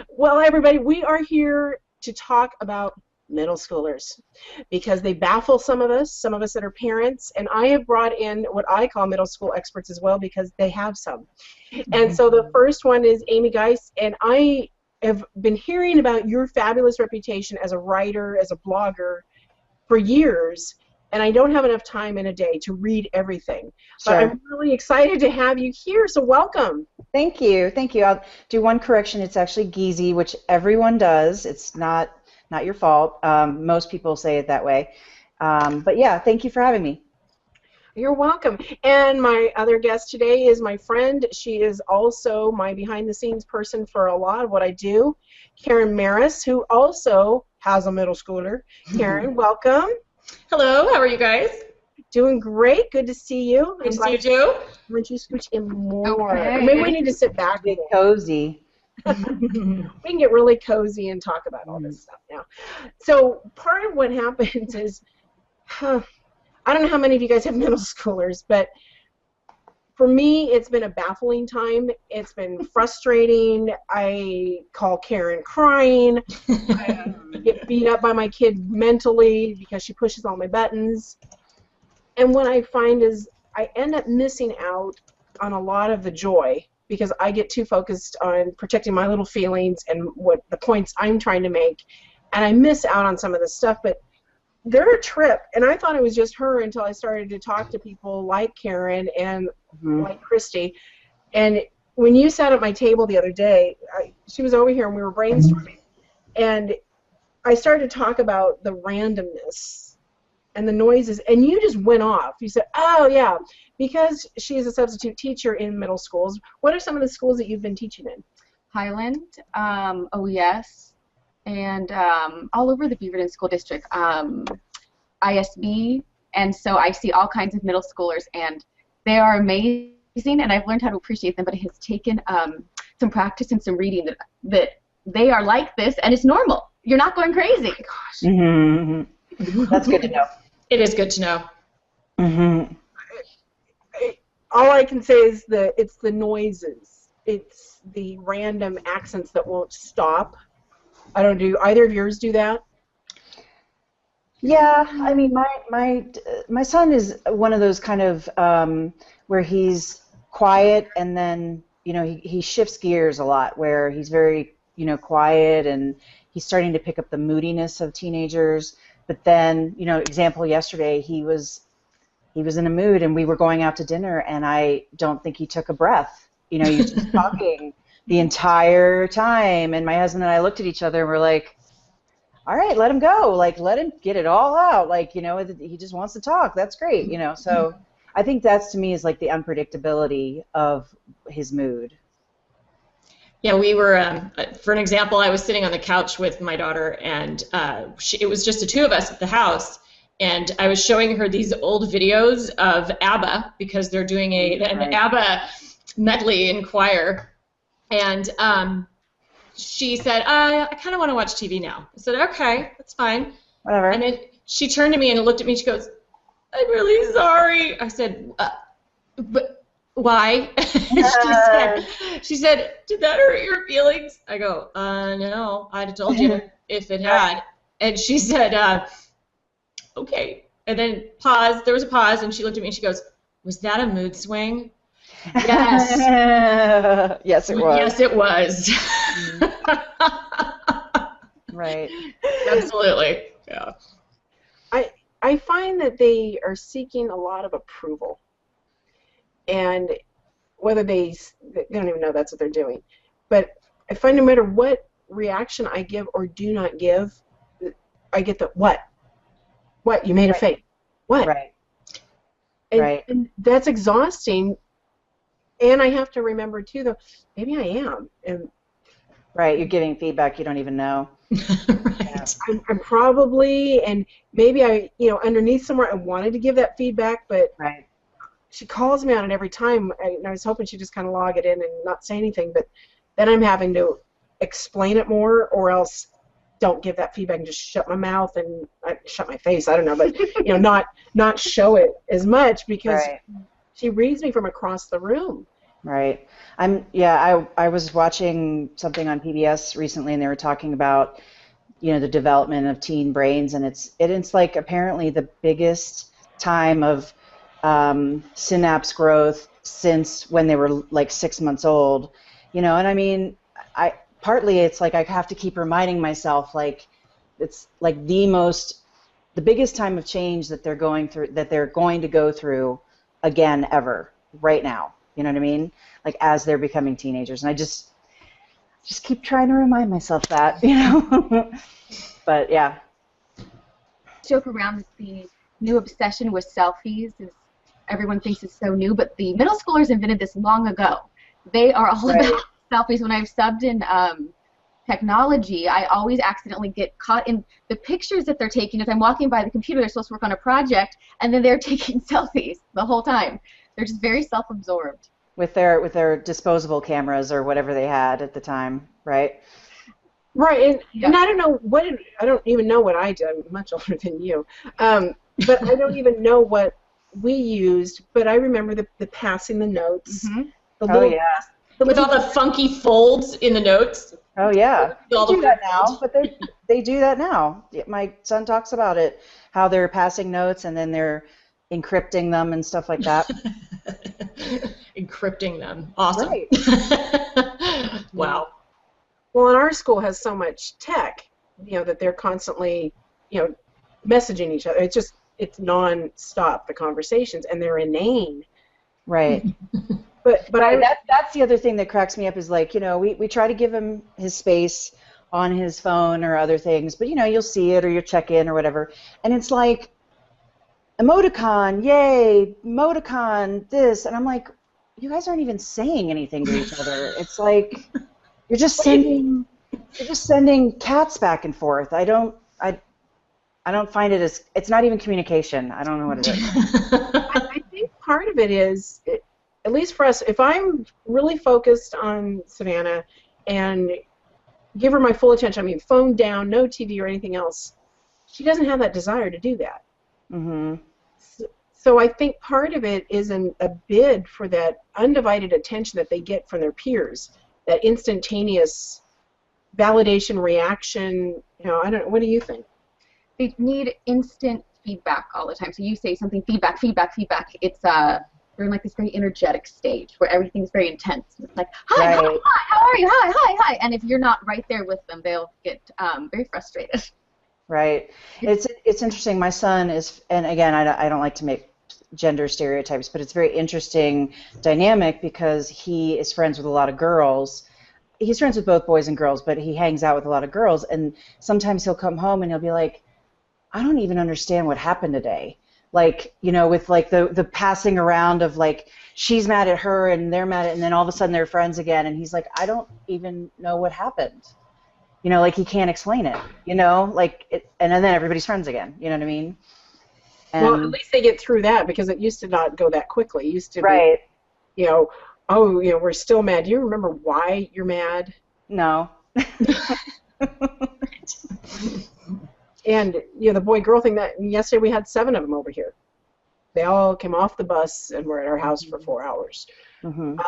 Well, everybody, we are here to talk about middle schoolers because they baffle some of us that are parents, and I have brought in what I call middle school experts as well because they have some. And so the first one is Aimee Giese, and I have been hearing about your fabulous reputation as a writer, as a blogger for years, and I don't have enough time in a day to read everything. But Sure. I'm really excited to have you here, so welcome. Thank you. Thank you. I'll do one correction. It's actually Giese, which everyone does. It's not your fault. Most people say it that way. But yeah, thank you for having me. You're welcome. And my other guest today is my friend. She is also my behind-the-scenes person for a lot of what I do, Karen Maris, who also has a middle schooler. Karen, welcome. Hello, how are you guys? Doing great. Good to see you. Good to see you too. Why don't you scooch in more? Okay. Maybe we need to sit back. Get cozy. We can get really cozy and talk about all this stuff now. So part of what happens is, I don't know how many of you guys have middle schoolers, but for me, it's been a baffling time. It's been frustrating. I call Karen crying. I get beat up by my kid mentally because she pushes all my buttons. And what I find is I end up missing out on a lot of the joy because I get too focused on protecting my little feelings and what the points I'm trying to make, and I miss out on some of the stuff. But they're a trip, and I thought it was just her until I started to talk to people like Karen and like Christy. And when you sat at my table the other day, she was over here and we were brainstorming, and I started to talk about the randomness and the noises, and you just went off. You said, oh, yeah, because she's a substitute teacher in middle schools. What are some of the schools that you've been teaching in? Highland, OES, and all over the Beaverton School District, ISB, and so I see all kinds of middle schoolers, and they are amazing, and I've learned how to appreciate them, but it has taken some practice and some reading that they are like this, and it's normal. You're not going crazy. Oh, gosh. Mm-hmm. That's good to know. It is good to know. Mm-hmm. All I can say is it's the noises. It's the random accents that won't stop. I don't do either of yours do that? Yeah, I mean, my son is one of those kind of where he's quiet and then he shifts gears a lot, where he's very quiet and he's starting to pick up the moodiness of teenagers. But then example yesterday, he was in a mood and we were going out to dinner and I don't think he took a breath. He's just talking the entire time, and my husband and I looked at each other and we're like, all right, let him go. Like, let him get it all out. Like, he just wants to talk. That's great, So I think that's, to me, is like the unpredictability of his mood. Yeah, we were, for an example, I was sitting on the couch with my daughter, and it was just the two of us at the house, and I was showing her these old videos of ABBA, because they're doing an ABBA medley in choir, and she said, I kind of want to watch TV now. I said, okay, that's fine. Whatever. And then she turned to me and looked at me, and she goes, I'm really sorry. I said, but why? she said, did that hurt your feelings? I go, no, I'd have told you if it had. And she said, okay. And then pause. There was a pause, and she looked at me and she goes, was that a mood swing? Yes. Yes, it was. Yes, it was. Right. Absolutely. Yeah. I find that they are seeking a lot of approval. And whether they don't even know that's what they're doing. But I find no matter what reaction I give or do not give, I get the what? What? You made a face. What? Right. And that's exhausting. And I have to remember, too, though, maybe I am. And right, you're giving feedback you don't even know. Right. I'm probably, and maybe I, underneath somewhere I wanted to give that feedback, but Right. she calls me on it every time, and I was hoping she'd just kind of log it in and not say anything, but then I'm having to explain it more, or else don't give that feedback and just shut my mouth and shut my face, I don't know, but not show it as much because she reads me from across the room. Right. I was watching something on PBS recently, and they were talking about, the development of teen brains, and it's like apparently the biggest time of synapse growth since when they were like 6 months old, and I mean, partly it's like I have to keep reminding myself, like, it's like the biggest time of change that they're going to go through again ever right now. You know what I mean? Like, as they're becoming teenagers, and I just keep trying to remind myself that, But yeah. Joke around that the new obsession with selfies is everyone thinks it's so new, but the middle schoolers invented this long ago. They are all about selfies. When I've subbed in technology, I always accidentally get caught in the pictures that they're taking. As I'm walking by the computer, they're supposed to work on a project, and then they're taking selfies the whole time. They're just very self-absorbed. With their disposable cameras or whatever they had at the time, right? Right, and I don't know I don't even know what I did. I'm much older than you, but I don't even know what we used. But I remember the passing the notes. Mm-hmm. With all the funky folds in the notes. Oh yeah, they do that now. But they do that now. My son talks about it, how they're passing notes and then they're encrypting them and stuff like that. Encrypting them, awesome. Right. Wow. Well, and our school has so much tech, that they're constantly, messaging each other. It's non-stop, the conversations, and they're inane. Right. But that's the other thing that cracks me up is, like, we try to give him his space on his phone or other things, but you'll see it or you'll check in or whatever, and it's like, emoticon, yay, emoticon, this, and I'm like, you guys aren't even saying anything to each other. It's like you're just sending cats back and forth. I don't find it as, it's not even communication. I don't know what it is. I think part of it is, at least for us, if I'm really focused on Savannah and give her my full attention, I mean, phone down, no TV or anything else, she doesn't have that desire to do that. Mm-hmm. So I think part of it is a bid for that undivided attention that they get from their peers, that instantaneous validation, reaction. I don't know. What do you think? They need instant feedback all the time. So you say something, feedback, feedback, feedback. It's they're in like this very energetic stage where everything's very intense. It's like, hi, right. Hi, how are you? Hi, hi, hi. And if you're not right there with them, they'll get very frustrated. Right. It's interesting. My son is, and again, I don't like to make gender stereotypes, but it's a very interesting dynamic because he is friends with a lot of girls. He's friends with both boys and girls, but he hangs out with a lot of girls, and sometimes he'll come home and he'll be like, I don't even understand what happened today. Like, with like the passing around of like, she's mad at her and they're mad at, and then all of a sudden they're friends again, and he's like, I don't even know what happened. Like he can't explain it, like and then everybody's friends again, you know what I mean? And, well, at least they get through that, because it used to not go that quickly. It used to right. be, we're still mad. Do you remember why you're mad? No. And, the boy-girl thing, that yesterday we had 7 of them over here. They all came off the bus and were at our house for 4 hours. Mm-hmm.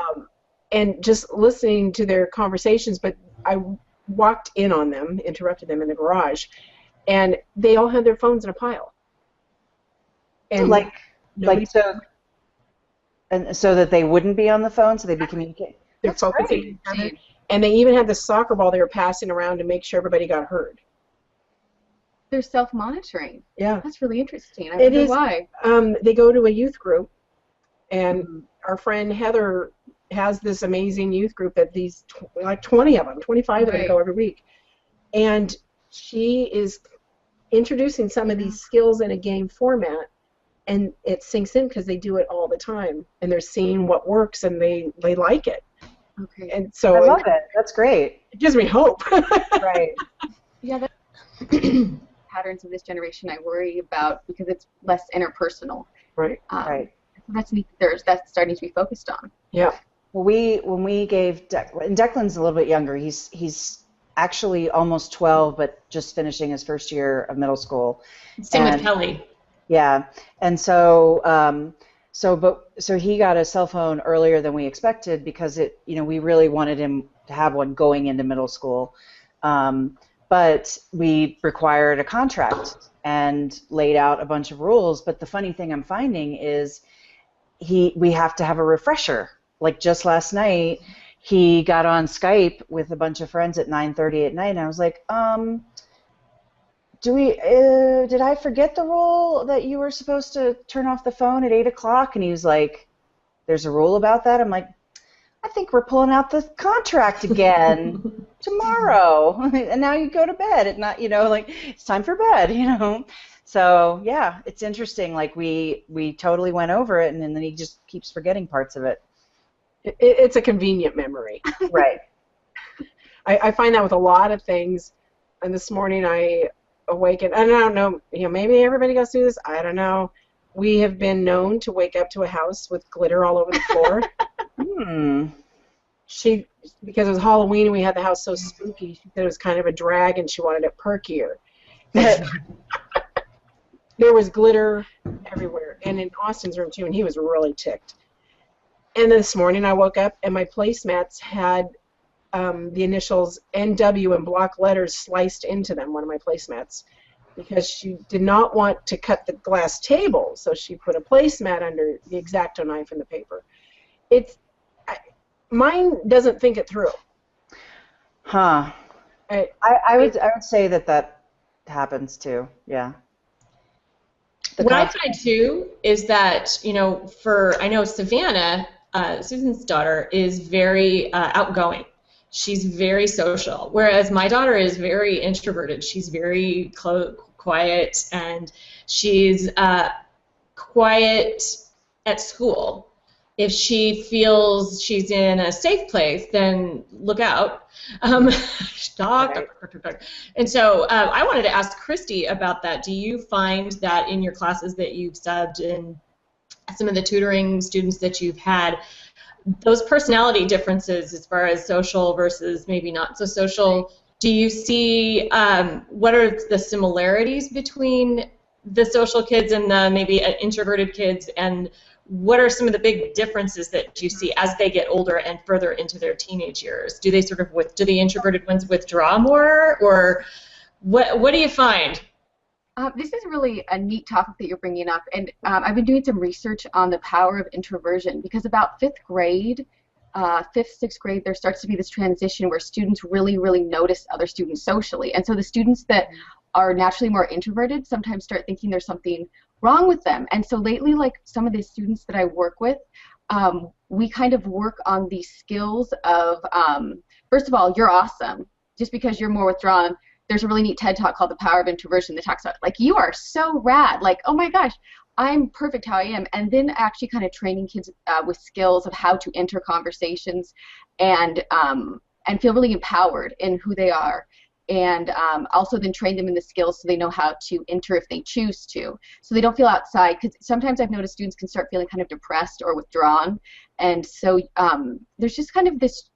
And just listening to their conversations, but I walked in on them, interrupted them in the garage, and they all had their phones in a pile. And so that they wouldn't be on the phone, so they'd be communicating. They're focusing on each other. And they even had the soccer ball they were passing around to make sure everybody got heard. They're self-monitoring. Yeah. That's really interesting. I wonder why. They go to a youth group, and our friend Heather has this amazing youth group that these, like 20 of them, 25 of them go every week. And she is introducing some of these skills in a game format, and it sinks in because they do it all the time, and they're seeing what works, and they like it. Okay. And so I love it. That's great. It gives me hope. Right. Yeah, patterns of this generation I worry about because it's less interpersonal. Right. Right. That's starting to be focused on. Yeah. Well, when we gave and Declan's a little bit younger. He's actually almost 12, but just finishing his first year of middle school. Same with Kelly. Yeah, and so So he got a cell phone earlier than we expected because we really wanted him to have one going into middle school. But we required a contract and laid out a bunch of rules. But the funny thing I'm finding is we have to have a refresher. Like just last night, he got on Skype with a bunch of friends at 9:30 at night, and I was like, did I forget the rule that you were supposed to turn off the phone at 8 o'clock? And he was like, there's a rule about that? I'm like, I think we're pulling out the contract again tomorrow. And now you go to bed. It's time for bed, So, yeah, it's interesting. Like, we totally went over it, and then he just keeps forgetting parts of it. It's a convenient memory. Right. I find that with a lot of things. And this morning I awakened, and I don't know, maybe everybody goes through this. I don't know. We have been known to wake up to a house with glitter all over the floor. Because it was Halloween and we had the house so spooky, she said it was kind of a drag and she wanted it perkier. There was glitter everywhere, and in Austin's room too, and he was really ticked. And this morning I woke up and my placemats had the initials NW in block letters sliced into them, one of my placemats, because she did not want to cut the glass table, so she put a placemat under the X-Acto knife in the paper. Mine doesn't think it through. Huh. I would say that happens too. Yeah. What I find too is that I know Savannah, Susan's daughter, is very outgoing. She's very social, whereas my daughter is very introverted. She's very quiet, and she's quiet at school. If she feels she's in a safe place, then look out. And so I wanted to ask Christy about that. Do you find that in your classes that you've subbed and some of the tutoring students that you've had, those personality differences as far as social versus maybe not so social, do you see what are the similarities between the social kids and the maybe introverted kids, and what are some of the big differences that you see as they get older and further into their teenage years? Do the introverted ones withdraw more, or what do you find? This is really a neat topic that you're bringing up, and I've been doing some research on the power of introversion, because about 5th grade, 5th, 6th grade, there starts to be this transition where students really, really notice other students socially, and so the students that are naturally more introverted sometimes start thinking there's something wrong with them. And so lately, like some of the students that I work with, we kind of work on these skills of, first of all, you're awesome. Just because you're more withdrawn, there's a really neat TED Talk called The Power of Introversion that talks about, like, you are so rad. Like, oh my gosh, I'm perfect how I am. And then actually kind of training kids with skills of how to enter conversations and feel really empowered in who they are. And also then train them in the skills so they know how to enter if they choose to, so they don't feel outside, because sometimes I've noticed students can start feeling kind of depressed or withdrawn, and so there's just kind of this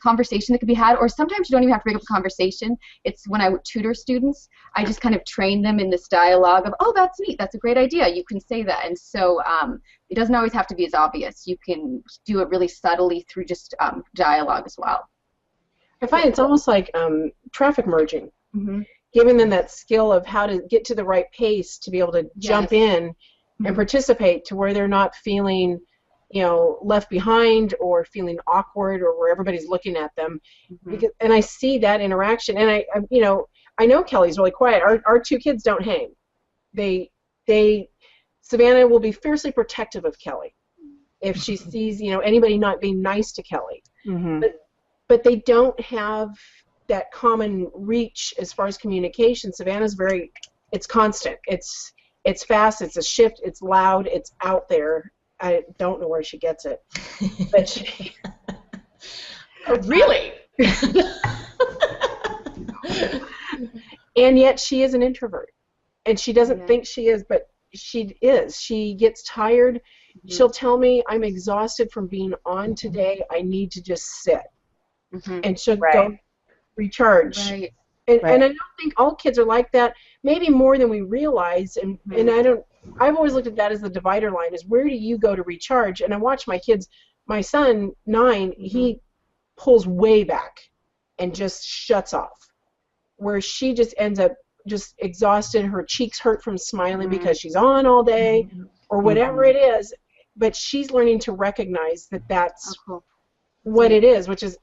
conversation that can be had, or sometimes you don't even have to bring up a conversation. It's when I would tutor students, I just kind of train them in this dialogue of, oh, that's neat, that's a great idea, you can say that. And so it doesn't always have to be as obvious. You can do it really subtly through just dialogue as well. I find it's almost like traffic merging, giving them that skill of how to get to the right pace to be able to jump in and participate, to where they're not feeling, left behind or feeling awkward, or where everybody's looking at them. And I see that interaction, and I know Kelly's really quiet. Our two kids don't hang. Savannah will be fiercely protective of Kelly if she sees anybody not being nice to Kelly. But they don't have that common reach as far as communication. Savannah's it's constant. It's fast, it's a shift, it's loud, it's out there. I don't know where she gets it. But she, really? And yet she is an introvert. And she doesn't think she is, but she is. She gets tired. She'll tell me, I'm exhausted from being on today. I need to just sit. And she'll go recharge. Right. And Right. and I don't think all kids are like that. Maybe more than we realize. And I've always looked at that as the divider line: is where do you go to recharge? And I watch my kids. My son, 9, he pulls way back and just shuts off. Where she just ends up just exhausted. Her cheeks hurt from smiling because she's on all day, or whatever it is. But she's learning to recognize that that's what it is, which is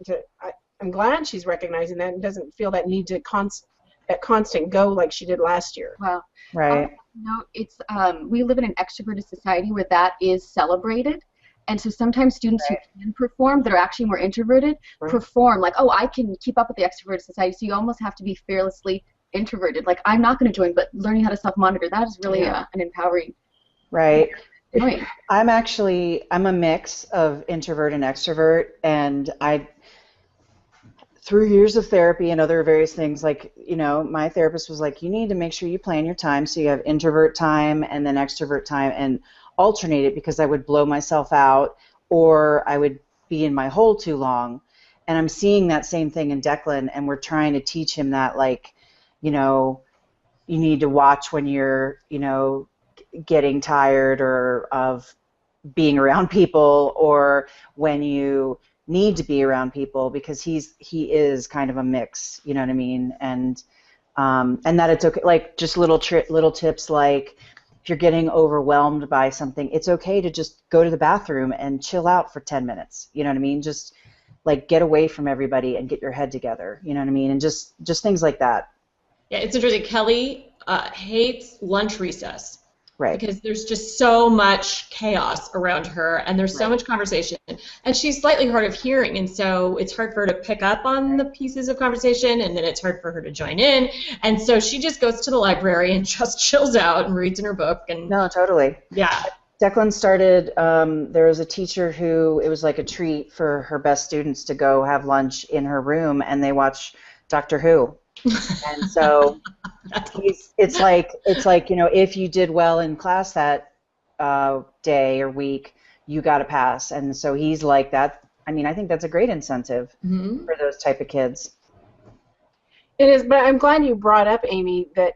I'm glad she's recognizing that and doesn't feel that need to constant go like she did last year. Well, Right. no, it's we live in an extroverted society where that is celebrated, and so sometimes students who can perform that are actually more introverted perform like, oh, I can keep up with the extroverted society. So you almost have to be fearlessly introverted. Like, I'm not going to join, but learning how to self-monitor, that is really an empowering. Right. Point. I'm a mix of introvert and extrovert, and through years of therapy and other various things, like, my therapist was like, you need to make sure you plan your time so you have introvert time and then extrovert time and alternate it, because I would blow myself out or I would be in my hole too long. And I'm seeing that same thing in Declan, and we're trying to teach him that, like, you need to watch when you're, getting tired or of being around people, or when you need to be around people, because he is kind of a mix, you know what I mean? And that it's okay, like, just little tips, like if you're getting overwhelmed by something, it's okay to just go to the bathroom and chill out for 10 minutes, you know what I mean? Just like get away from everybody and get your head together, you know what I mean? And just things like that. Yeah, it's interesting. Kelly hates lunch recess. Right. Because there's just so much chaos around her, and there's so much conversation, and she's slightly hard of hearing, and so it's hard for her to pick up on the pieces of conversation, and then it's hard for her to join in, and so she just goes to the library and just chills out and reads in her book. And No, totally. Yeah. Declan started, there was a teacher who, it was like a treat for her best students to go have lunch in her room, and they watch Doctor Who. And so it's like if you did well in class that day or week, you got to pass. And so he's like that. I mean, I think that's a great incentive for those type of kids. It is, but I'm glad you brought up, Aimee, that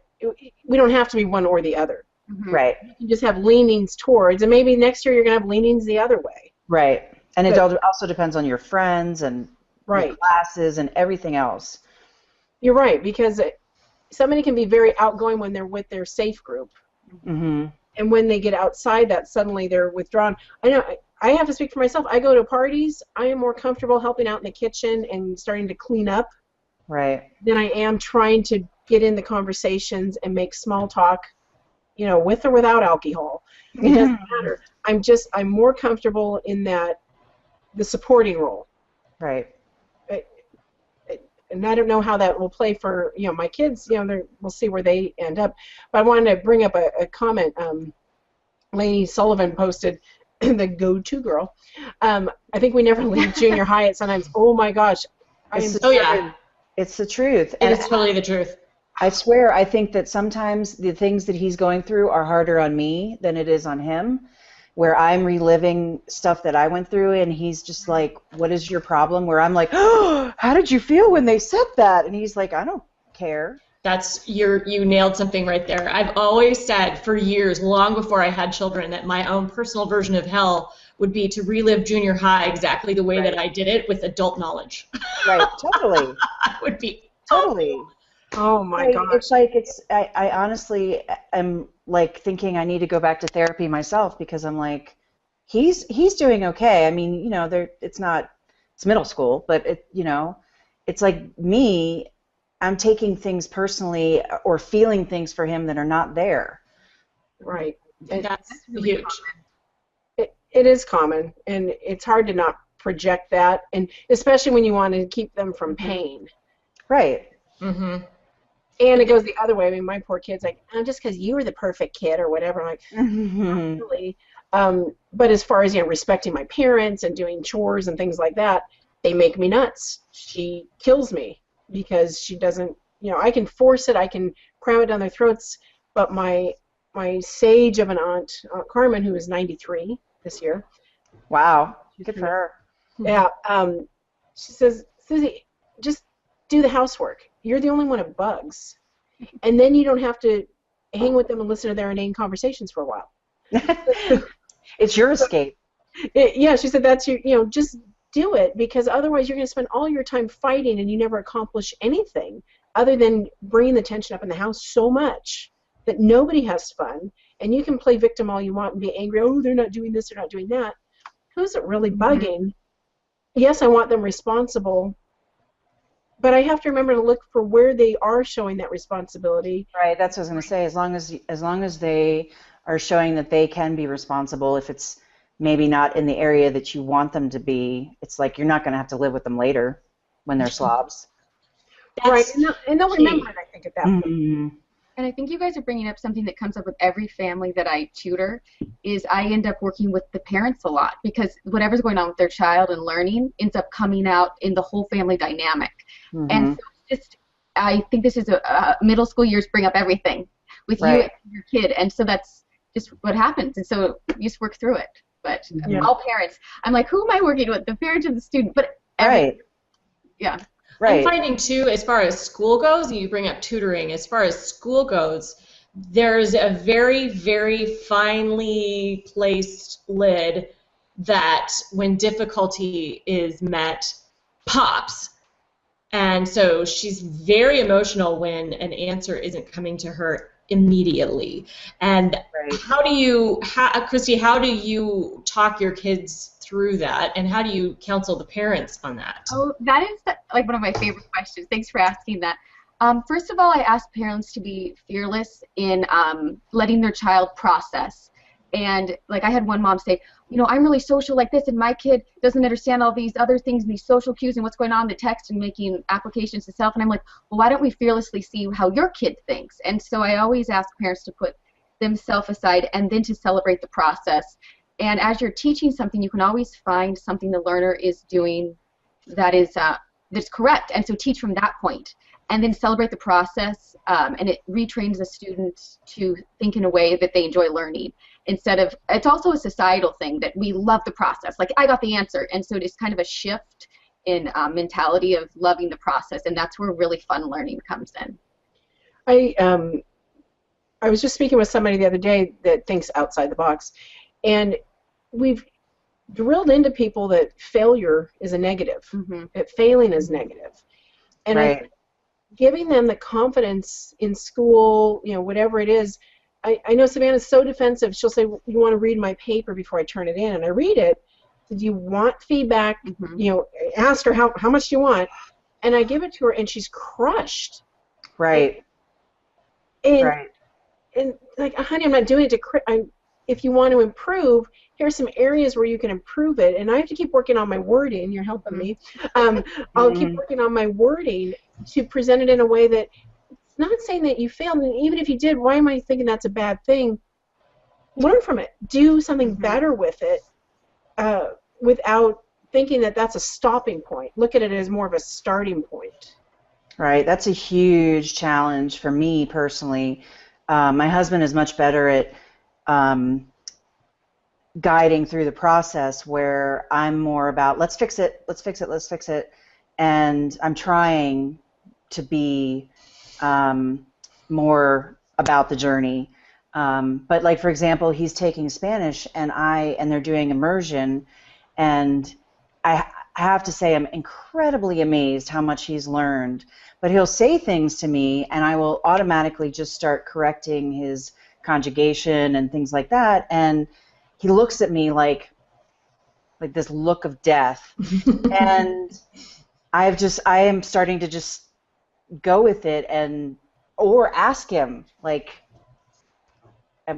we don't have to be one or the other. Right. You can just have leanings towards, and maybe next year you're going to have leanings the other way. Right. And it also depends on your friends and your classes and everything else. You're right, because somebody can be very outgoing when they're with their safe group, and when they get outside that, suddenly they're withdrawn. I know I have to speak for myself. I go to parties, I am more comfortable helping out in the kitchen and starting to clean up than I am trying to get in the conversations and make small talk, with or without alcohol. It doesn't matter. I'm more comfortable in the supporting role. Right. And I don't know how that will play for my kids. We'll see where they end up. But I wanted to bring up a comment. Lany Sullivan posted, the go-to girl. I think we never leave junior high at sometimes. Oh my gosh. It's the truth. It is totally the truth. I swear, I think that sometimes the things that he's going through are harder on me than it is on him, where I'm reliving stuff that I went through, and he's just like, what is your problem? Where I'm like, oh, how did you feel when they said that? And he's like, I don't care. You nailed something right there. I've always said for years, long before I had children, that my own personal version of hell would be to relive junior high exactly the way that I did it with adult knowledge. Right, totally. Would be totally. Oh my God. It's like I honestly am like thinking I need to go back to therapy myself, because I'm like, he's doing okay. I mean, it's middle school, but it's like me, I'm taking things personally or feeling things for him that are not there. Right. That's huge. It is common, and it's hard to not project that, and especially when you want to keep them from pain. Right. And it goes the other way. I mean, my poor kid's like, just because you were the perfect kid or whatever. I'm like, not really. But as far as respecting my parents and doing chores and things like that, they make me nuts. She kills me because she doesn't. I can force it, I can cram it down their throats. But my sage of an aunt Carmen, who is 93 this year. Wow, good for her. Yeah. She says, Susie, just do the housework. you're the only one it bugs. And then you don't have to hang with them and listen to their inane conversations for a while. It's your escape. Yeah, she said that's your, just do it, because otherwise you're going to spend all your time fighting and you never accomplish anything other than bringing the tension up in the house so much that nobody has fun. And you can play victim all you want and be angry, oh, they're not doing this, they're not doing that. Who's it really bugging? Yes, I want them responsible, but I have to remember to look for where they are showing that responsibility. Right, that's what I was going to say. As long as they are showing that they can be responsible, if it's maybe not in the area that you want them to be, it's like you're not going to have to live with them later when they're slobs. Right, and they'll remember it, I think, at that point. And I think you guys are bringing up something that comes up with every family that I tutor, is I end up working with the parents a lot, because whatever's going on with their child and learning ends up coming out in the whole family dynamic. And so I think this is middle school years bring up everything with you and your kid, and so that's just what happens, and so you just work through it. But all parents, I'm like, who am I working with, the parent or the student? But yeah. I'm finding, too, as far as school goes, and you bring up tutoring, as far as school goes, there's a very, very finely placed lid that, when difficulty is met, pops. And so she's very emotional when an answer isn't coming to her immediately. And Christy, how do you talk your kids through that, and how do you counsel the parents on that? Oh, that is like one of my favorite questions. Thanks for asking that. First of all, I ask parents to be fearless in letting their child process. And like I had one mom say, I'm really social like this, and my kid doesn't understand all these other things and these social cues and what's going on in the text and making applications to self. And I'm like, well, why don't we fearlessly see how your kid thinks? And so I always ask parents to put themselves aside and then to celebrate the process. And as you're teaching something, you can always find something the learner is doing that is that's correct, and so teach from that point, and then celebrate the process, and it retrains the student to think in a way that they enjoy learning. Instead of, it's also a societal thing that we love the process. Like, I got the answer, and so it's kind of a shift in mentality of loving the process, and that's where really fun learning comes in. I was just speaking with somebody the other day that thinks outside the box. And we've drilled into people that failure is a negative, that failing is negative. And I think giving them the confidence in school, whatever it is. I know Savannah's so defensive. She'll say, you want to read my paper before I turn it in. And I read it. Do you want feedback? Ask her how much do you want? And I give it to her, and she's crushed. And like, honey, I'm not doing it to if you want to improve, here's some areas where you can improve it. And I have to keep working on my wording. You're helping me. I'll keep working on my wording to present it in a way that it's not saying that you failed. And even if you did, why am I thinking that's a bad thing? Learn from it. Do something better with it without thinking that that's a stopping point. Look at it as more of a starting point. Right. That's a huge challenge for me personally. My husband is much better at guiding through the process, where I'm more about let's fix it, and I'm trying to be more about the journey. But like, for example, he's taking Spanish, and they're doing immersion, and I have to say I'm incredibly amazed how much he's learned. But he'll say things to me, and I will automatically just start correcting his conjugation and things like that, and he looks at me like this look of death. And I am starting to just go with it, or ask him, like,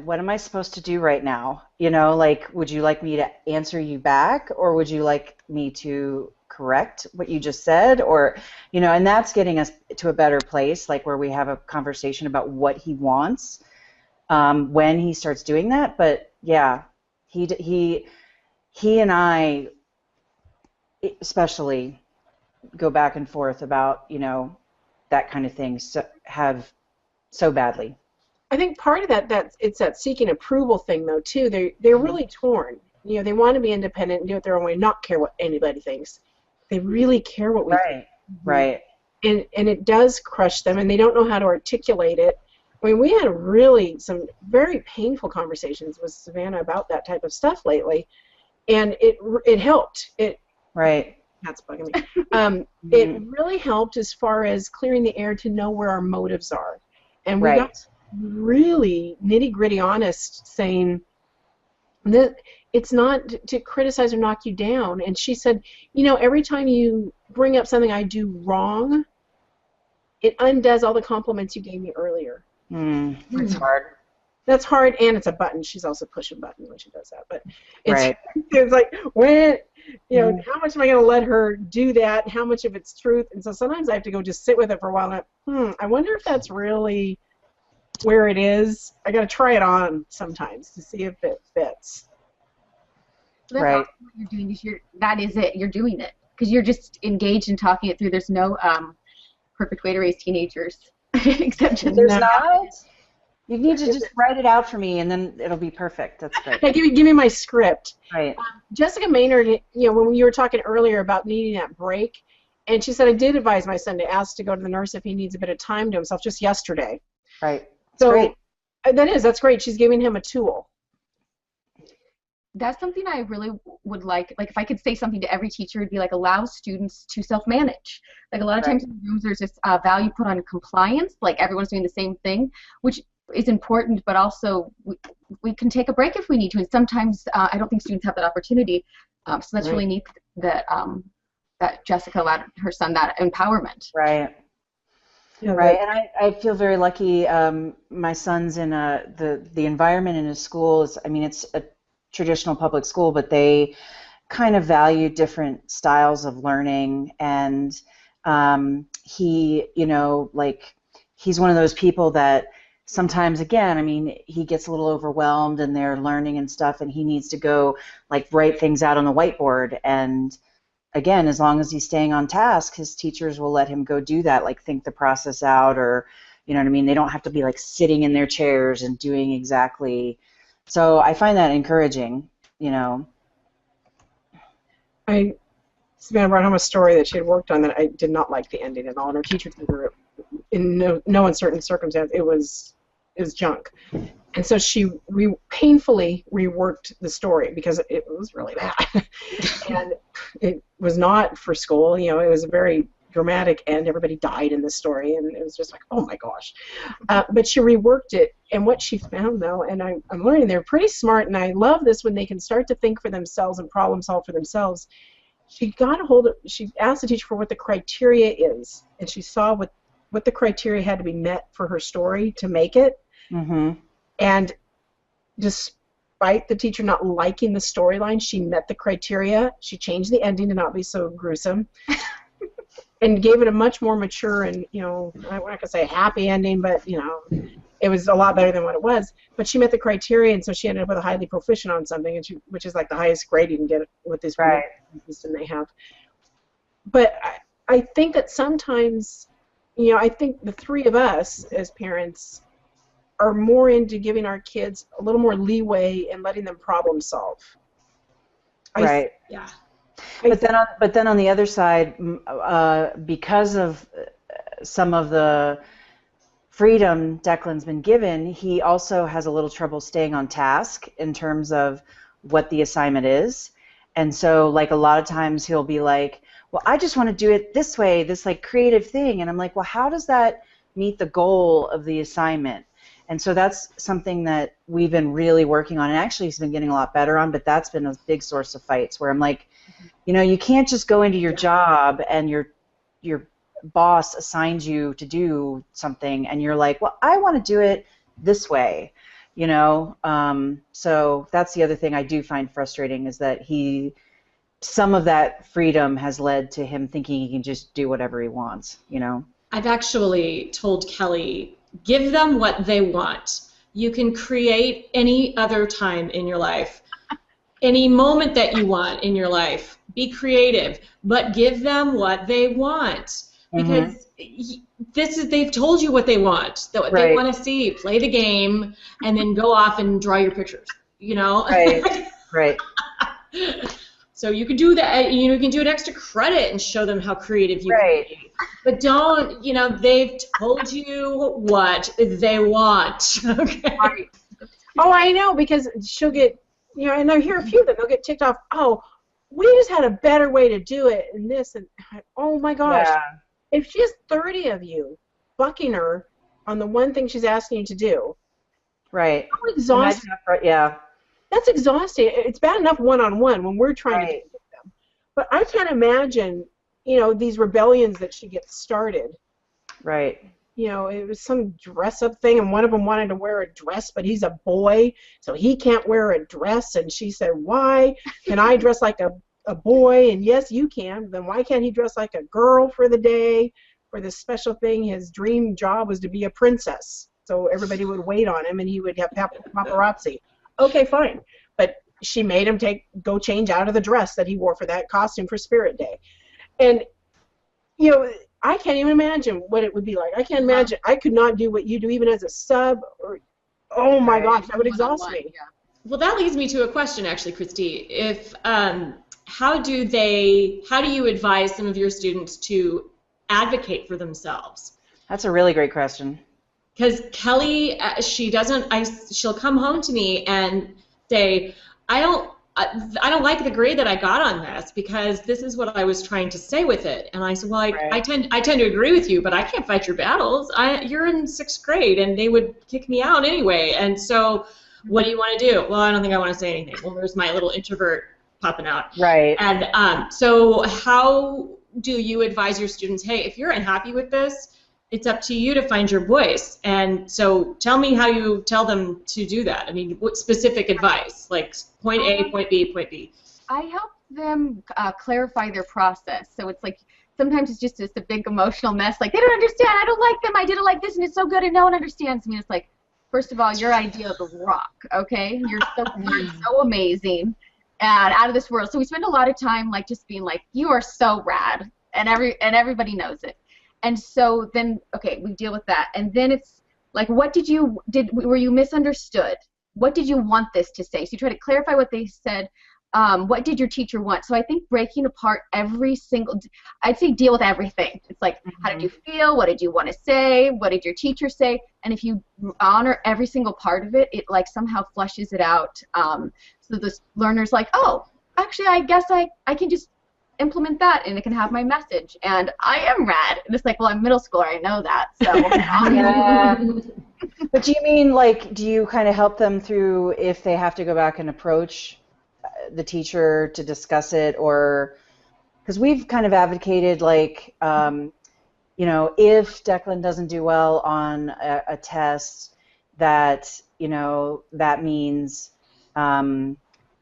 what am I supposed to do right now? Like, would you like me to answer you back, or would you like me to correct what you just said? Or, and that's getting us to a better place, like where we have a conversation about what he wants when he starts doing that. But yeah, he and I especially go back and forth about, that kind of thing so badly. I think part of that it's that seeking approval thing, though, too. They're really torn. They want to be independent and do it their own way, not care what anybody thinks. They really care what we think. Right. and it does crush them, and they don't know how to articulate it. I mean, we had really some very painful conversations with Savannah about that type of stuff lately, and it helped. Right. That's bugging me. It really helped as far as clearing the air to know where our motives are, and we got really nitty-gritty honest, saying that it's not to criticize or knock you down. And she said, you know, every time you bring up something I do wrong, it undoes all the compliments you gave me earlier. It's hard. That's hard, and it's a button. She's also pushing button when she does that. But it's like, when, you know, how much am I going to let her do that? How much of it's truth? And so sometimes I have to go just sit with it for a while. And I wonder if that's really where it is. I got to try it on sometimes to see if it fits. So that's also what you're doing. That is it. You're doing it because you're just engaged in talking it through. There's no perfect way to raise teenagers, except there's not. You need to just write it out for me, and then it'll be perfect. That's great. Hey, give me my script. Right. Jessica Maynard, you know, when you were talking earlier about needing that break, and she said, I did advise my son to ask to go to the nurse if he needs a bit of time to himself, just yesterday. Right. So great. That's great. She's giving him a tool. That's something I really would like. Like, if I could say something to every teacher, it'd be like, allow students to self-manage. Like, a lot of times in rooms, there's this value put on compliance, like everyone's doing the same thing, which is important, but also we can take a break if we need to. And sometimes I don't think students have that opportunity. So that's really neat that that Jessica allowed her son that empowerment. Right. Yeah, right, and I feel very lucky. My son's in the environment in his school is, I mean, it's a traditional public school, but they kind of value different styles of learning, and he, you know, like, he's one of those people that sometimes, again, I mean, he gets a little overwhelmed and they're learning and stuff, and he needs to go, like, write things out on the whiteboard, and again, as long as he's staying on task, his teachers will let him go do that, like think the process out, or, you know what I mean? They don't have to be like sitting in their chairs and doing exactly. So I find that encouraging, you know. Savannah brought home a story that she had worked on that I did not like the ending at all, and her teacher told her in no uncertain circumstance it was junk. And so she painfully reworked the story because it was really bad. And it was not for school. You know, it was a very dramatic end. Everybody died in the story, and it was just like, oh my gosh. But she reworked it, and what she found, though, and I'm learning they're pretty smart, and I love this when they can start to think for themselves and problem solve for themselves. She asked the teacher for what the criteria is, and she saw what the criteria had to be met for her story to make it. Mm-hmm. And despite the teacher not liking the storyline, she met the criteria. She changed the ending to not be so gruesome and gave it a much more mature and, you know, I'm not going to say happy ending, but, you know, it was a lot better than what it was. But she met the criteria, and so she ended up with a highly proficient on something, which is like the highest grade you can get with this system they have. But I think that sometimes, you know, I think the three of us as parents are more into giving our kids a little more leeway and letting them problem solve. Right. Yeah. But then on the other side, because of some of the freedom Declan's been given, he also has a little trouble staying on task in terms of what the assignment is. And so, like, a lot of times he'll be like, well, I just want to do it this way, this, like, creative thing. And I'm like, well, how does that meet the goal of the assignment? And so that's something that we've been really working on, and actually he's been getting a lot better on, but that's been a big source of fights where I'm like, you know, you can't just go into your job and your boss assigns you to do something and you're like, well, I want to do it this way, you know. So that's the other thing I do find frustrating, is that some of that freedom has led to him thinking he can just do whatever he wants, you know. I've actually told Kelly, give them what they want. You can create any other time in your life, any moment that you want in your life. Be creative, but give them what they want, because they've told you what they want. They want to see, play the game, and then go off and draw your pictures. You know. Right. So you can do that. You can do an extra credit and show them how creative you can be. but don't, you know, they've told you what they want. Okay. Right. Oh, I know, because she'll get, you know, and I hear a few of them, they'll get ticked off. Oh, we just had a better way to do it, and this, and oh my gosh. Yeah. If she has 30 of you bucking her on the one thing she's asking you to do, Right. how exhausting. Yeah. That's exhausting. It's bad enough one-on-one when we're trying to Right. teach them. But I can't imagine, you know, these rebellions that she gets started. Right. You know, it was some dress-up thing, and one of them wanted to wear a dress, but he's a boy, so he can't wear a dress. And she said, why? Can I dress like a boy? And yes, you can. Then why can't he dress like a girl for the day, for this special thing? His dream job was to be a princess, so everybody would wait on him, and he would have paparazzi. Okay, fine. But she made him go change out of the dress that he wore for that costume for Spirit Day. And, you know, I can't even imagine what it would be like. I can't imagine. I could not do what you do, even as a sub. Or, oh my gosh, that would exhaust me. Yeah. Well, that leads me to a question, actually, Christy. If how do you advise some of your students to advocate for themselves? That's a really great question. Because Kelly, she'll come home to me and say, I don't like the grade that I got on this because this is what I was trying to say with it. And I said, well, I tend to agree with you, but I can't fight your battles. You're in 6th grade, and they would kick me out anyway. And so, what do you want to do? Well, I don't think I want to say anything. Well, there's my little introvert popping out. Right. And so, how do you advise your students? Hey, if you're unhappy with this, it's up to you to find your voice. And so tell me how you tell them to do that. I mean, what specific advice? Like point A, point B, point B. I help them clarify their process. So it's like sometimes it's just a big emotional mess. Like, they don't understand. I don't like them. I did it like this, and it's so good, and no one understands me. It's like, first of all, your idea of the rock, okay? You're so amazing and out of this world. So we spend a lot of time like just being like, you are so rad, and everybody knows it. And so then, okay, we deal with that. And then it's like, were you misunderstood? What did you want this to say? So you try to clarify what they said. What did your teacher want? So I think breaking apart I'd say deal with everything. It's like, how did you feel? What did you want to say? What did your teacher say? And if you honor every single part of it, it like somehow flushes it out. So the learner's like, oh, actually, I guess I can just implement that, and it can have my message, and I am rad. And it's like, well, I'm middle schooler, I know that. So. Yeah. But do you mean, like, do you kind of help them through if they have to go back and approach the teacher to discuss it, or because we've kind of advocated, like, you know, if Declan doesn't do well on a test, that, you know, that means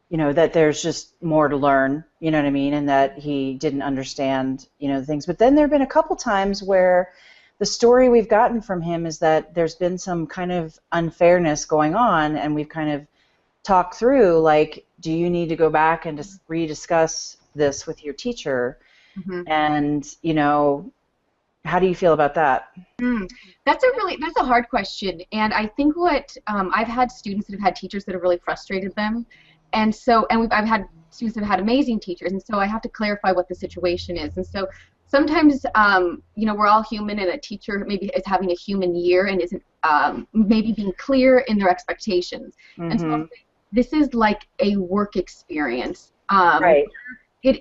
you know, that there's just more to learn, you know what I mean, and that he didn't understand, you know, the things. But then there have been a couple times where the story we've gotten from him is that there's been some kind of unfairness going on, and we've kind of talked through, like, do you need to go back and just rediscuss this with your teacher? Mm-hmm. And, you know, how do you feel about that? That's a hard question, and I think what I've had students that have had teachers that have really frustrated them. And so, I've had students that have had amazing teachers, and so I have to clarify what the situation is. And so sometimes, you know, we're all human, and a teacher maybe is having a human year and isn't maybe being clear in their expectations. Mm-hmm. And so I'll say, this is like a work experience. Right. Your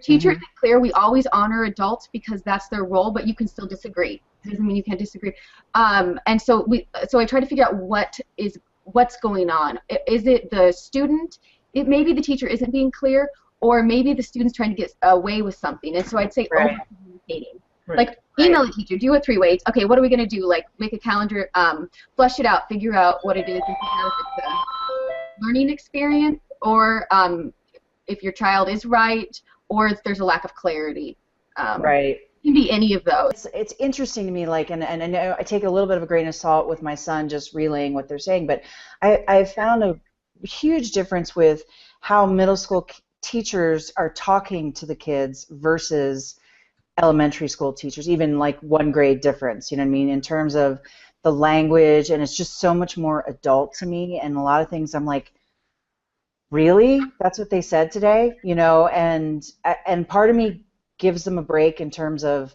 teacher isn't clear. We always honor adults because that's their role, but you can still disagree. It doesn't mean you can't disagree. And so I try to figure out what's going on. Is it the student? Maybe the teacher isn't being clear, or maybe the student's trying to get away with something. And so I'd say over-communicating. Right. Like, email the teacher, do it 3 ways. Okay, what are we going to do? Like, make a calendar, flush it out, figure out what it is, and figure out if it's a learning experience, or if your child is right, or if there's a lack of clarity. Right. It can be any of those. It's interesting to me, like, and I know I take a little bit of a grain of salt with my son just relaying what they're saying, but I've found a huge difference with how middle school teachers are talking to the kids versus elementary school teachers, even like 1 grade difference, you know what I mean, in terms of the language, and it's just so much more adult to me, and a lot of things I'm like, really? That's what they said today? You know, and part of me gives them a break in terms of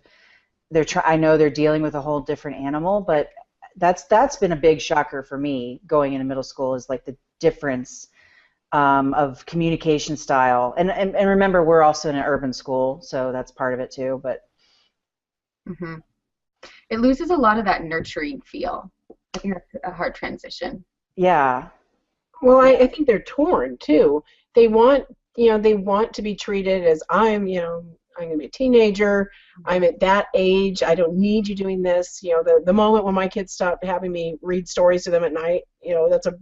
I know they're dealing with a whole different animal, but that's been a big shocker for me going into middle school, is like the difference of communication style. And remember, we're also in an urban school, so that's part of it too. But it loses a lot of that nurturing feel. I think that's a hard transition. Yeah. Well, I think they're torn too. They want, they want to be treated as I'm going to be a teenager. I'm at that age. I don't need you doing this. The moment when my kids stopped having me read stories to them at night, that's a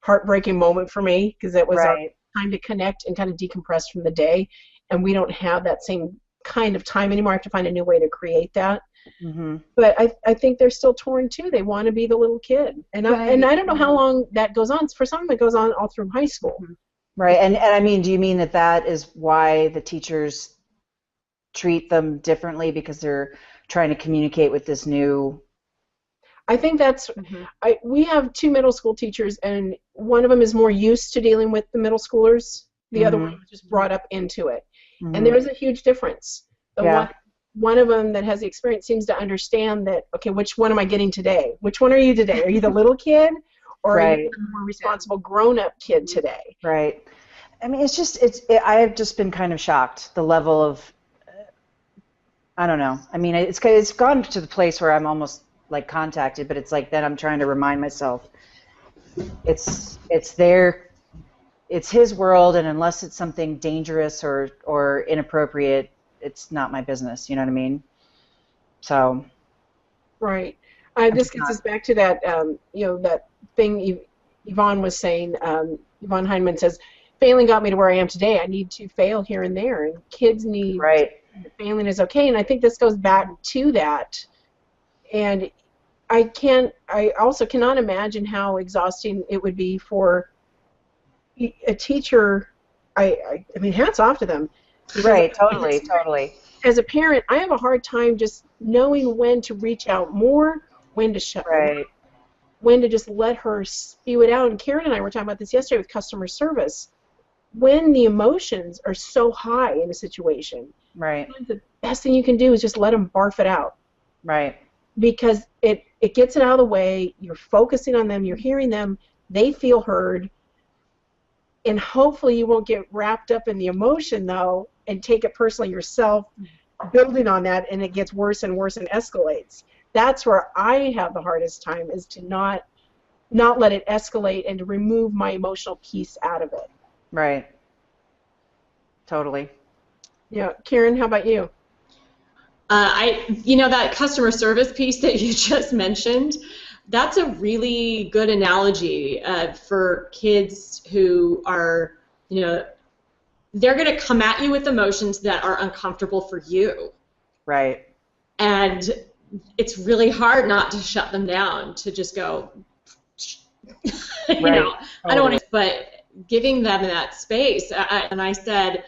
heartbreaking moment for me, because it was our time to connect and kind of decompress from the day, and we don't have that same kind of time anymore. I have to find a new way to create that. But I think they're still torn too. They want to be the little kid, and I don't know how long that goes on. For some of them, it goes on all through high school. Right, and I mean, do you mean that is why the teachers treat them differently, because they're trying to communicate with this new? I think that's. We have 2 middle school teachers, and one of them is more used to dealing with the middle schoolers. The other one was just brought up into it, and there's a huge difference. One of them that has the experience seems to understand that, okay, which one am I getting today? Which one are you today? Are you the little kid, or are you the more responsible grown-up kid today? Right. I mean, I have just been kind of shocked, the level of, I don't know. I mean, it's gone to the place where I'm almost like contacted, but it's like then I'm trying to remind myself it's his world, and unless it's something dangerous or inappropriate, it's not my business. You know what I mean? So. Right. This gets us back to that, that thing Yvonne was saying. Yvonne Heinemann says, failing got me to where I am today. I need to fail here and there, and kids need failing is okay. And I think this goes back to that. And I also cannot imagine how exhausting it would be for a teacher. I mean, hats off to them. Right, totally. As a parent, I have a hard time just knowing when to reach out more, when to shut up, when to just let her spew it out. And Karen and I were talking about this yesterday with customer service. When the emotions are so high in a situation, the best thing you can do is just let them barf it out. Right. Because it gets it out of the way. You're focusing on them. You're hearing them. They feel heard. And hopefully you won't get wrapped up in the emotion, though, and take it personally yourself, building on that, and it gets worse and worse and escalates. That's where I have the hardest time, is to not let it escalate and to remove my emotional piece out of it. Right. Totally. Yeah. Karen, how about you? That customer service piece that you just mentioned, that's a really good analogy for kids who are, they're going to come at you with emotions that are uncomfortable for you. Right. And it's really hard not to shut them down, to just go, I don't want to, but giving them that space. And I said,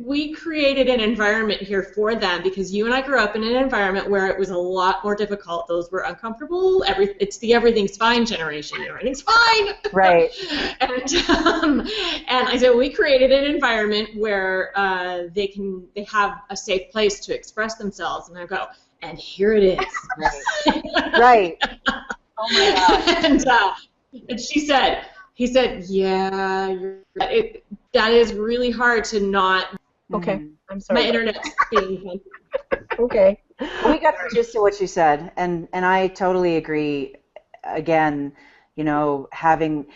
we created an environment here for them because you and I grew up in an environment where it was a lot more difficult. Those were uncomfortable. It's the everything's fine generation. Everything's fine. Right. And I said we created an environment where they have a safe place to express themselves. And I go, and here it is. Right. Oh my God. And he said, yeah, you're right. That is really hard to not. Okay, I'm sorry. My internet's being. Okay. Well, we got the gist of what you said, and I totally agree. Again, having.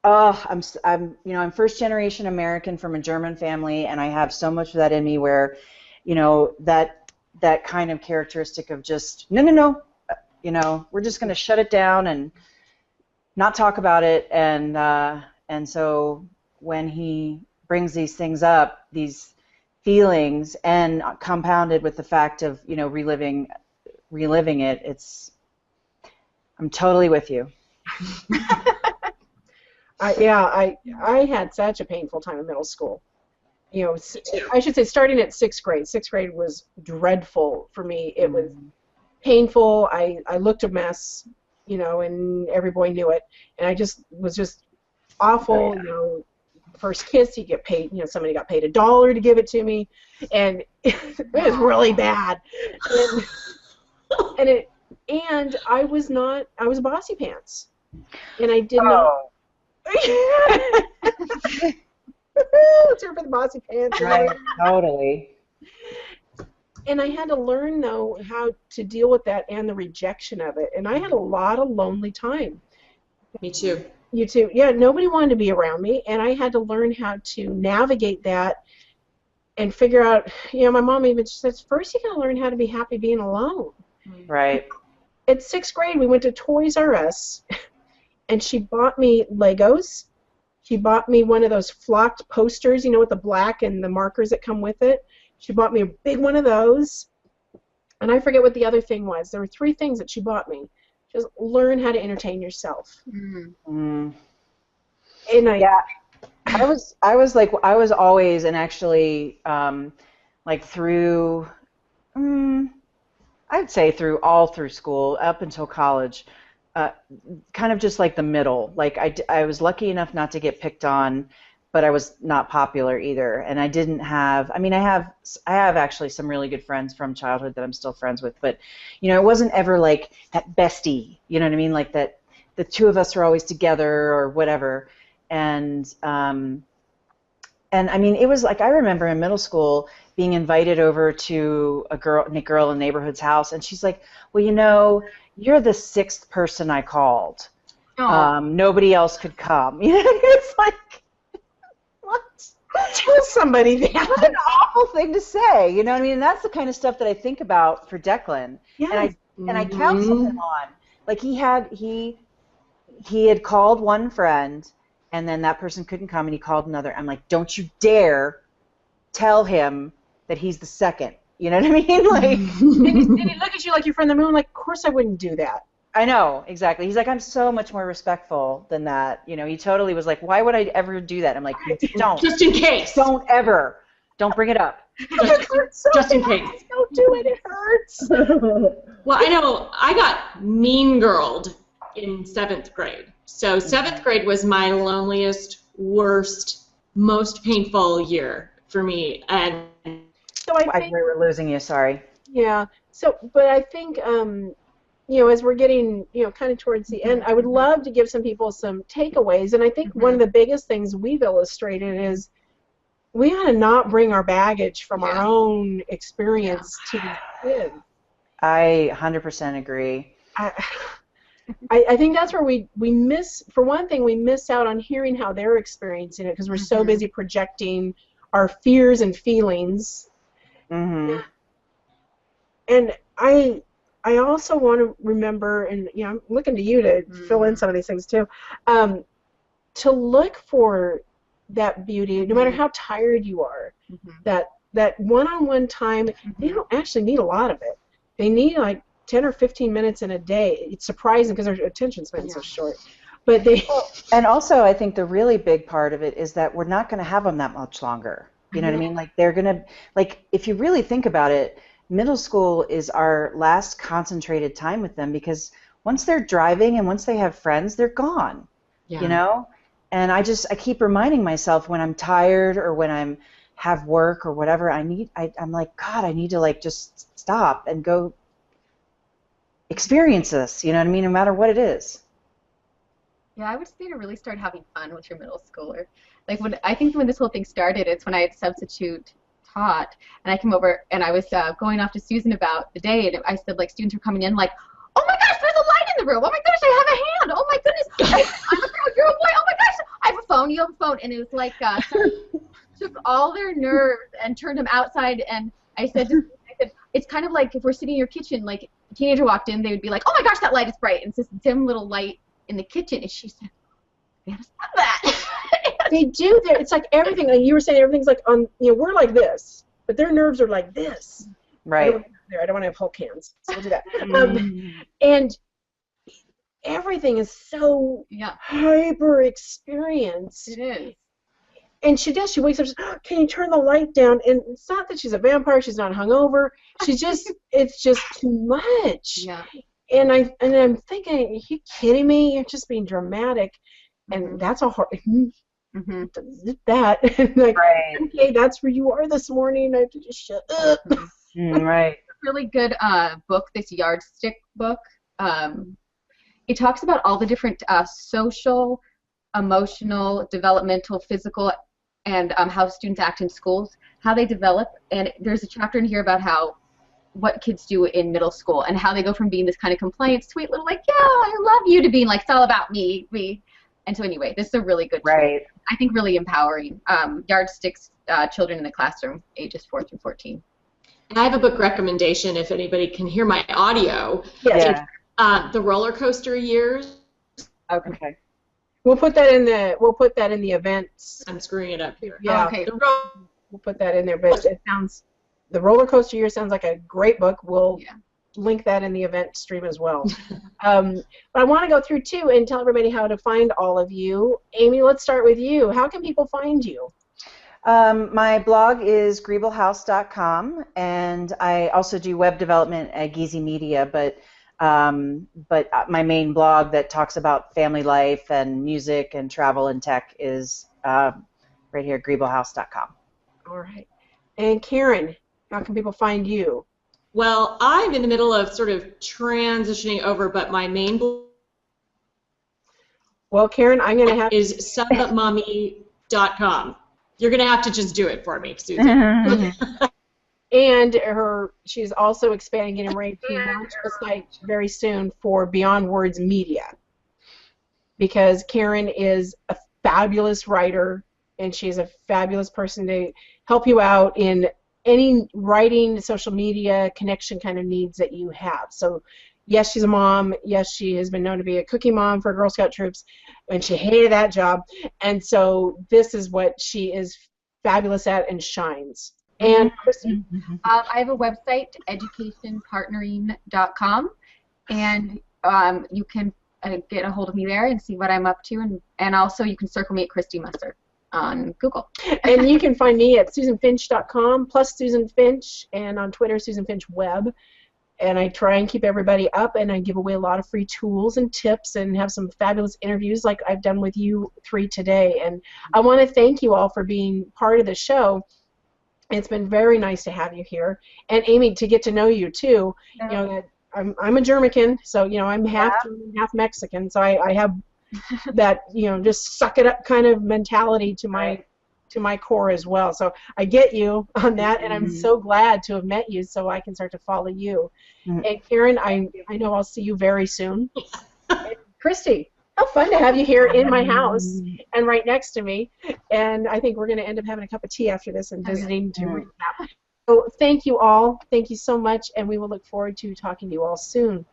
I'm first generation American from a German family, and I have so much of that in me where, that kind of characteristic of just no, we're just going to shut it down and not talk about it, and so when he brings these things up, these feelings, and compounded with the fact of reliving it, I'm totally with you. I had such a painful time in middle school. I should say starting at 6th grade. 6th grade was dreadful for me. It was painful. I looked a mess, and every boy knew it. And I was just awful, first kiss, you get paid, somebody got paid $1 to give it to me, and it was really bad. And I was bossy pants, and I did not. Let's hear for the bossy pants. Right, totally. And I had to learn, though, how to deal with that and the rejection of it. And I had a lot of lonely time. Me too. You too. Yeah, nobody wanted to be around me, and I had to learn how to navigate that and figure out, my mom even says, first you got to learn how to be happy being alone. Right. At 6th grade, we went to Toys R Us, and she bought me Legos. She bought me one of those flocked posters, with the black and the markers that come with it. She bought me a big one of those, and I forget what the other thing was. There were 3 things that she bought me. Just learn how to entertain yourself. Mm. And I was always, and actually, through, I'd say all through school, up until college, kind of just like the middle. Like I was lucky enough not to get picked on, but I was not popular either. And I didn't have, I have actually some really good friends from childhood that I'm still friends with, but, it wasn't ever like that bestie, you know what I mean? Like that the 2 of us are always together or whatever. And it was like, I remember in middle school being invited over to a girl in the neighborhood's house, and she's like, well, you're the 6th person I called. Nobody else could come. It's like, what? Tell somebody that. What an awful thing to say. And that's the kind of stuff that I think about for Declan. Yes. And I counsel him on. Like he had called one friend, and then that person couldn't come, and he called another. I'm like, don't you dare tell him that he's the 2nd. You know what I mean? Like, and he look at you like you're from the moon. Like, of course I wouldn't do that. I know, exactly. He's like, I'm so much more respectful than that. He totally was like, why would I ever do that? I'm like, don't. Just in case. Don't ever. Don't bring it up. Just in case. Don't do it. It hurts. Well, I know I got mean girled in 7th grade. So 7th grade was my loneliest, worst, most painful year for me. And so I think we were losing you. Sorry. Yeah. So, but I think, as we're getting, kind of towards the end, I would love to give some people some takeaways. And I think one of the biggest things we've illustrated is we ought to not bring our baggage from our own experience to these kids. I 100% agree. I think that's where we miss, for one thing, we miss out on hearing how they're experiencing it because we're so busy projecting our fears and feelings. Mm-hmm. And I also want to remember, and I'm looking to you to fill in some of these things too, to look for that beauty, no matter how tired you are. That one-on-one time, they don't actually need a lot of it. They need like 10 or 15 minutes in a day. It's surprising because their attention span's so short. But and also, I think the really big part of it is that we're not going to have them that much longer. You know what I mean? Like they're going to, like if you really think about it, middle school is our last concentrated time with them because once they're driving and once they have friends, they're gone. Yeah. And I keep reminding myself when I'm tired or when I'm have work or whatever, I'm like, God, I need to like just stop and go experience this, you know what I mean, no matter what it is. Yeah, I would say to really start having fun with your middle schooler. Like I think when this whole thing started, it's when I had substitute taught, and I came over and I was going off to Susan about the day, and I said like students were coming in like, oh my gosh, there's a light in the room. Oh my gosh, I have a hand. Oh my goodness, I'm a girl, you're a boy. Oh my gosh, I have a phone. You have a phone, and it was like took all their nerves and turned them outside. And I said, it's kind of like if we're sitting in your kitchen, like a teenager walked in, they would be like, oh my gosh, that light is bright, and it's this dim little light in the kitchen, and she said, they have that. They do. It's like everything. Like you were saying, everything's like on. We're like this, but their nerves are like this. Right. I don't want to have Hulk hands, so we'll do that. And everything is so hyper experienced. It is. And she does. She wakes up. She's, can you turn the light down? And it's not that she's a vampire. She's not hungover. She's just. It's just too much. Yeah. And I'm thinking, are you kidding me? You're just being dramatic. And that's a hard. that. Like, Right. okay, that's where you are this morning. I have to just shut up. Right. Really good book, this yardstick book. It talks about all the different social, emotional, developmental, physical, and how students act in schools, how they develop. And there's a chapter in here about what kids do in middle school and how they go from being this kind of compliant, sweet little like, yeah, I love you, to being like, it's all about me. And so anyway, this is a really good Right. show. I think really empowering. Yardsticks, children in the classroom, ages 4 through 14. And I have a book recommendation if anybody can hear my audio. Yeah. The Roller Coaster Years. Okay. We'll put that in the events. I'm screwing it up here. Yeah. Okay. We'll put that in there, but the Roller Coaster Year sounds like a great book. We'll link that in the event stream as well. But I want to go through too and tell everybody how to find all of you. Aimee, let's start with you. How can people find you? My blog is greeblehouse.com, and I also do web development at Giese Media, but my main blog that talks about family life and music and travel and tech is right here, greeblehouse.com. All right. And Karen, how can people find you? Well, I'm in the middle of sort of transitioning over, but my main blog Well, Karen, I'm going to have is submommy.com. You're going to have to just do it for me, Susan. And she's also expanding and ready to launch a site very soon for Beyond Words Media, because Karen is a fabulous writer and she's a fabulous person to help you out in any writing, social media, connection kind of needs that you have. So yes, she's a mom. Yes, she has been known to be a cookie mom for Girl Scout troops, and she hated that job. And so this is what she is fabulous at and shines. And Christy? I have a website, educationpartnering.com, and you can get a hold of me there and see what I'm up to, and also you can circle me at Christy Musser on Google. And you can find me at susanfinch.com, plus Susan Finch, and on Twitter, Susan Finch Web. And I try and keep everybody up, and I give away a lot of free tools and tips and have some fabulous interviews like I've done with you three today. And I want to thank you all for being part of the show. It's been very nice to have you here. And Aimee, to get to know you too. You know, that I'm a German, so you know I'm half German, half Mexican, so I have that, you know, just suck it up kind of mentality to my core as well. So I get you on that, and I'm so glad to have met you so I can start to follow you. And Karen, I know I'll see you very soon. And Christy, how fun to have you here in my house and right next to me. And I think we're going to end up having a cup of tea after this and visiting to recap. So thank you all. Thank you so much, and we will look forward to talking to you all soon.